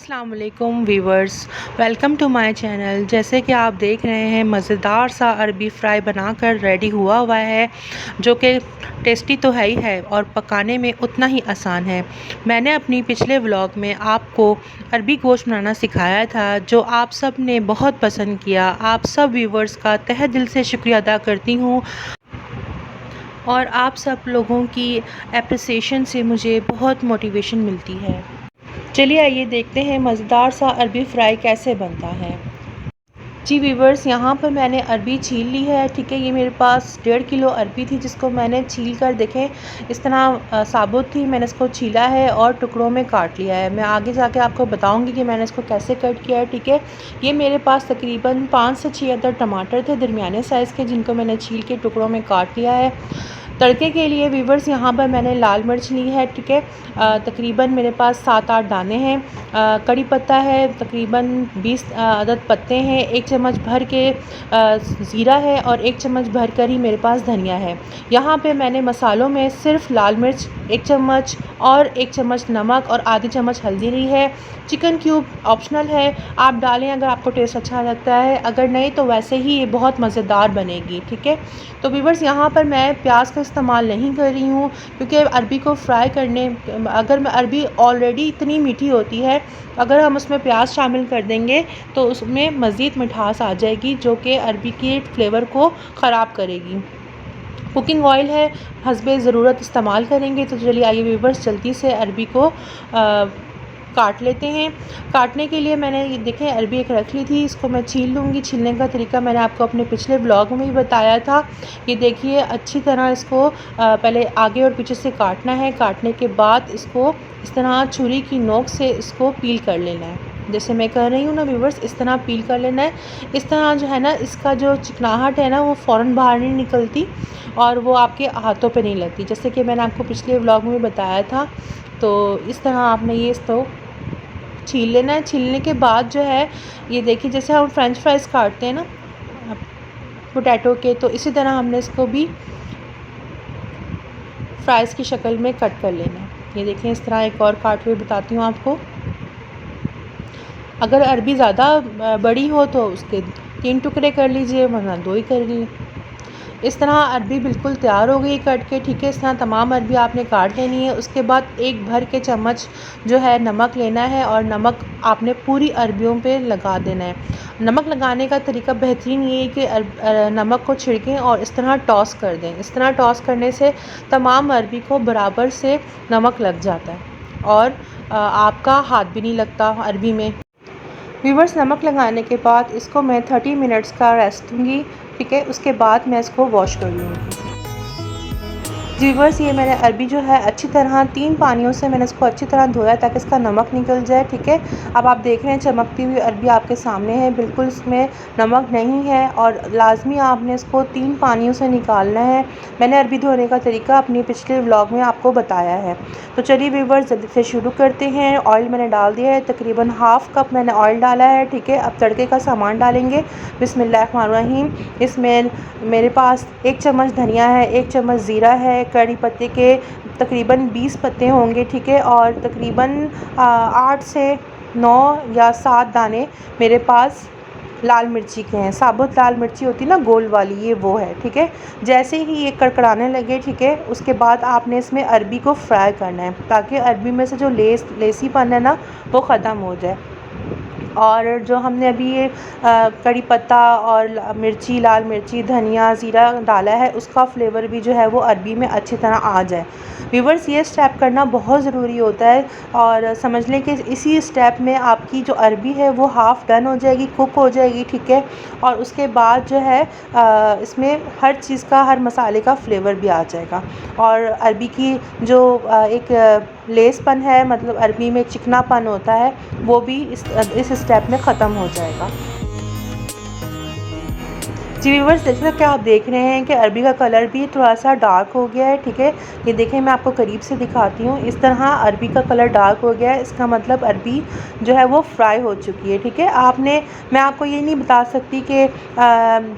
अस्सलाम वालेकुम viewers, welcome to my channel. जैसे कि आप देख रहे हैं मज़ेदार सा अरबी फ्राई बनाकर रेडी हुआ हुआ है, जो कि टेस्टी तो है ही है और पकाने में उतना ही आसान है। मैंने अपनी पिछले व्लॉग में आपको अरबी गोश्त बनाना सिखाया था, जो आप सब ने बहुत पसंद किया। आप सब वीवर्स का तहे दिल से शुक्रिया अदा करती हूँ और आप सब लोगों की एप्रिसिएशन से मुझे बहुत मोटिवेशन मिलती है। चलिए आइए देखते हैं मज़ेदार सा अरबी फ्राई कैसे बनता है। जी वीवर्स, यहाँ पर मैंने अरबी छील ली है। ठीक है, ये मेरे पास 1.5 किलो अरबी थी, जिसको मैंने छील कर देखें इस तरह साबुत थी। मैंने इसको छीला है और टुकड़ों में काट लिया है। मैं आगे जाके आपको बताऊंगी कि मैंने इसको कैसे कट किया है। ठीक है, ये मेरे पास तकरीबन 5 से 6 अदर टमाटर थे दरमियाने साइज़ के, जिनको मैंने छील के टुकड़ों में काट लिया है। तड़के के लिए वीवर्स यहाँ पर मैंने लाल मिर्च ली है। ठीक है, तकरीबन मेरे पास 7-8 दाने हैं। कड़ी पत्ता है, तकरीबन 20 अदद पत्ते हैं। 1 चम्मच भर के ज़ीरा है और 1 चम्मच भर कर ही मेरे पास धनिया है। यहाँ पे मैंने मसालों में सिर्फ लाल मिर्च 1 चम्मच और 1 चम्मच नमक और आधी चम्मच हल्दी ली है। चिकन क्यूब ऑप्शनल है, आप डालें अगर आपको टेस्ट अच्छा लगता है, अगर नहीं तो वैसे ही ये बहुत मज़ेदार बनेगी। ठीक है, तो वीवर्स यहाँ पर मैं प्याज का इस्तेमाल नहीं कर रही हूँ, क्योंकि अरबी को फ्राई करने अगर मैं अरबी ऑलरेडी इतनी मीठी होती है, अगर हम उसमें प्याज शामिल कर देंगे तो उसमें मज़ीद मिठास आ जाएगी, जो कि अरबी के फ्लेवर को ख़राब करेगी। कुकिंग ऑयल है, हस्बे ज़रूरत इस्तेमाल करेंगे। तो चलिए आइए वीवर्स जल्दी से अरबी को काट लेते हैं। काटने के लिए मैंने ये देखें अरबी एक रख ली थी, इसको मैं छील लूँगी। छीलने का तरीका मैंने आपको अपने पिछले व्लॉग में ही बताया था। ये देखिए अच्छी तरह इसको पहले आगे और पीछे से काटना है। काटने के बाद इसको इस तरह छुरी की नोक से इसको पील कर लेना है, जैसे मैं कर रही हूँ ना वीवर्स, इस तरह पील कर लेना है। इस तरह जो है ना, इसका जो चिकनाहट है ना, वो फ़ौरन बाहर नहीं निकलती और वो आपके हाथों पे नहीं लगती, जैसे कि मैंने आपको पिछले व्लॉग में बताया था। तो इस तरह आपने ये इसको छील लेना है। छीलने के बाद जो है, ये देखिए जैसे हम फ्रेंच फ्राइज़ काटते हैं ना पोटैटो के, तो इसी तरह हमने इसको भी फ्राइज़ की शक्ल में कट कर लेना है। ये देखें इस तरह एक और काट हुए बताती हूँ आपको। अगर अरबी ज़्यादा बड़ी हो तो उसके 3 टुकड़े कर लीजिए, वरना 2 ही कर लीजिए। इस तरह अरबी बिल्कुल तैयार हो गई कट के। ठीक है, इस तरह तमाम अरबी आपने काट लेनी है। उसके बाद 1 भर के चम्मच जो है नमक लेना है और नमक आपने पूरी अरबियों पे लगा देना है। नमक लगाने का तरीका बेहतरीन ये है कि नमक को छिड़कें और इस तरह टॉस कर दें। इस तरह टॉस करने से तमाम अरबी को बराबर से नमक लग जाता है और आपका हाथ भी नहीं लगता अरबी में। वीवर्स, नमक लगाने के बाद इसको मैं 30 मिनट्स का रेस्ट दूँगी। ठीक है, उसके बाद मैं इसको वॉश कर लूँगी। वीवर्स, ये मैंने अरबी जो है अच्छी तरह 3 पानियों से मैंने इसको अच्छी तरह धोया ताकि इसका नमक निकल जाए। ठीक है, अब आप देख रहे हैं चमकती हुई अरबी आपके सामने है, बिल्कुल इसमें नमक नहीं है और लाजमी आपने इसको 3 पानियों से निकालना है। मैंने अरबी धोने का तरीका अपनी पिछले व्लॉग में आपको बताया है। तो चलिए वीवर्स जल्दी से शुरू करते हैं। ऑयल मैंने डाल दिया है, तकरीबन ½ कप मैंने ऑयल डाला है। ठीक है, अब तड़के का सामान डालेंगे। बिस्मिल्लाहिर्रहमानिर्रहीम। इसमें मेरे पास 1 चम्मच धनिया है, 1 चम्मच ज़ीरा है, कड़ी पत्ते के तकरीबन 20 पत्ते होंगे। ठीक है, और तकरीबन 8 से 9 या 7 दाने मेरे पास लाल मिर्ची के हैं। साबुत लाल मिर्ची होती है ना, गोल वाली, ये वो है। ठीक है, जैसे ही ये कड़कड़ाने लगे, ठीक है, उसके बाद आपने इसमें अरबी को फ्राई करना है ताकि अरबी में से जो लेसीपन है ना, वो ख़त्म हो जाए। और जो हमने अभी ये कड़ी पत्ता और मिर्ची, लाल मिर्ची, धनिया, ज़ीरा डाला है, उसका फ्लेवर भी जो है वो अरबी में अच्छी तरह आ जाए। वीवर्स, ये स्टेप करना बहुत ज़रूरी होता है और समझ लें कि इसी स्टेप में आपकी जो अरबी है वो हाफ़ डन हो जाएगी, कुक हो जाएगी। ठीक है, और उसके बाद जो है इसमें हर चीज़ का, हर मसाले का फ्लेवर भी आ जाएगा और अरबी की जो एक लेसपन है, मतलब अरबी में चिकनापन होता है, वो भी इस स्टेप में ख़त्म हो जाएगा। जी व्यूअर्स, जैसा कि आप देख रहे हैं कि अरबी का कलर भी थोड़ा सा डार्क हो गया है। ठीक है, ये देखें, मैं आपको करीब से दिखाती हूँ। इस तरह अरबी का कलर डार्क हो गया है, इसका मतलब अरबी जो है वो फ्राई हो चुकी है। ठीक है, मैं आपको ये नहीं बता सकती कि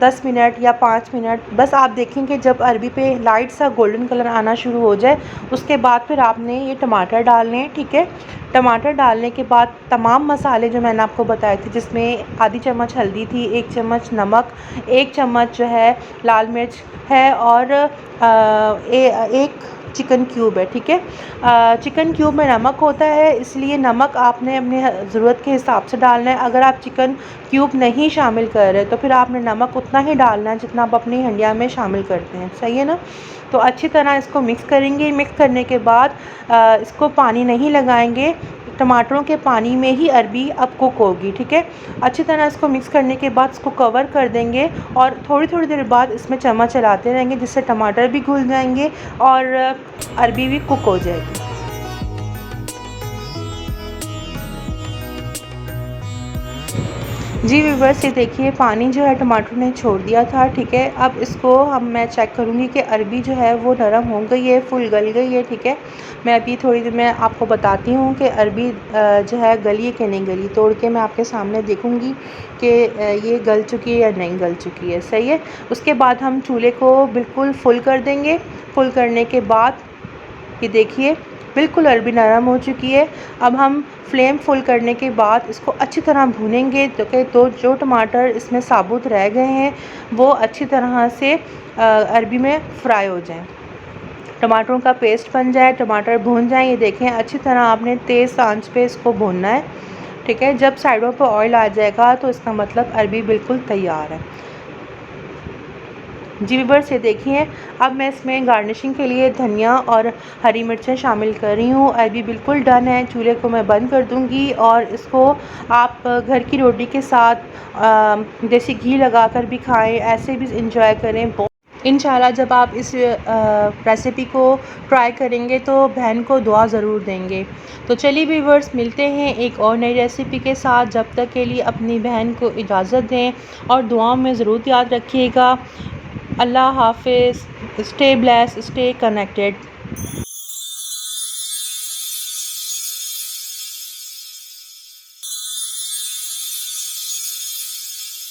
10 मिनट या 5 मिनट, बस आप देखेंगे जब अरबी पे लाइट सा गोल्डन कलर आना शुरू हो जाए, उसके बाद फिर आपने ये टमाटर डालने हैं। ठीक है, टमाटर डालने के बाद तमाम मसाले जो मैंने आपको बताए थे, जिसमें आधी चम्मच हल्दी थी, 1 चम्मच नमक, 1 चम्मच जो है लाल मिर्च है, और एक चिकन क्यूब है। ठीक है, चिकन क्यूब में नमक होता है, इसलिए नमक आपने अपने ज़रूरत के हिसाब से डालना है। अगर आप चिकन क्यूब नहीं शामिल कर रहे तो फिर आपने नमक उतना ही डालना है जितना आप अपनी हंडिया में शामिल करते हैं। सही है ना? तो अच्छी तरह इसको मिक्स करेंगे। मिक्स करने के बाद इसको पानी नहीं लगाएंगे, टमाटरों के पानी में ही अरबी अब कुक होगी। ठीक है, अच्छी तरह इसको मिक्स करने के बाद इसको कवर कर देंगे और थोड़ी थोड़ी देर बाद इसमें चम्मच चलाते रहेंगे, जिससे टमाटर भी घुल जाएंगे और अरबी भी कुक हो जाएगी। जी व्यूअर्स, ये देखिए, पानी जो है टमाटर ने छोड़ दिया था। ठीक है, अब इसको मैं चेक करूँगी कि अरबी जो है वो नरम हो गई है, फुल गल गई है। ठीक है, मैं अभी थोड़ी देर में आपको बताती हूँ कि अरबी जो है गली है कि नहीं गली। तोड़ के मैं आपके सामने देखूँगी कि ये गल चुकी है या नहीं गल चुकी है। सही है, उसके बाद हम चूल्हे को बिल्कुल फुल कर देंगे। फुल करने के बाद ये देखिए, बिल्कुल अरबी नरम हो चुकी है। अब हम फ्लेम फुल करने के बाद इसको अच्छी तरह भूनेंगे तो जो टमाटर इसमें साबुत रह गए हैं वो अच्छी तरह से अरबी में फ्राई हो जाएं, टमाटरों का पेस्ट बन जाए, टमाटर भून जाएं। ये देखें, अच्छी तरह आपने तेज़ आंच पे इसको भूनना है। ठीक है, जब साइडों पर ऑयल आ जाएगा तो इसका मतलब अरबी बिल्कुल तैयार है। जी व्यूअर्स, ये देखिए, अब मैं इसमें गार्निशिंग के लिए धनिया और हरी मिर्चें शामिल कर रही हूँ। अरबी बिल्कुल डन है। चूल्हे को मैं बंद कर दूँगी और इसको आप घर की रोटी के साथ देसी घी लगाकर भी खाएं, ऐसे भी इंजॉय करें। इंशाल्लाह जब आप इस रेसिपी को ट्राई करेंगे तो बहन को दुआ ज़रूर देंगे। तो चलिए व्यूअर्स, मिलते हैं एक और नई रेसिपी के साथ। जब तक के लिए अपनी बहन को इजाज़त दें और दुआओं में ज़रूर याद रखिएगा। अल्लाह हाफ़िज़। Stay blessed, stay connected.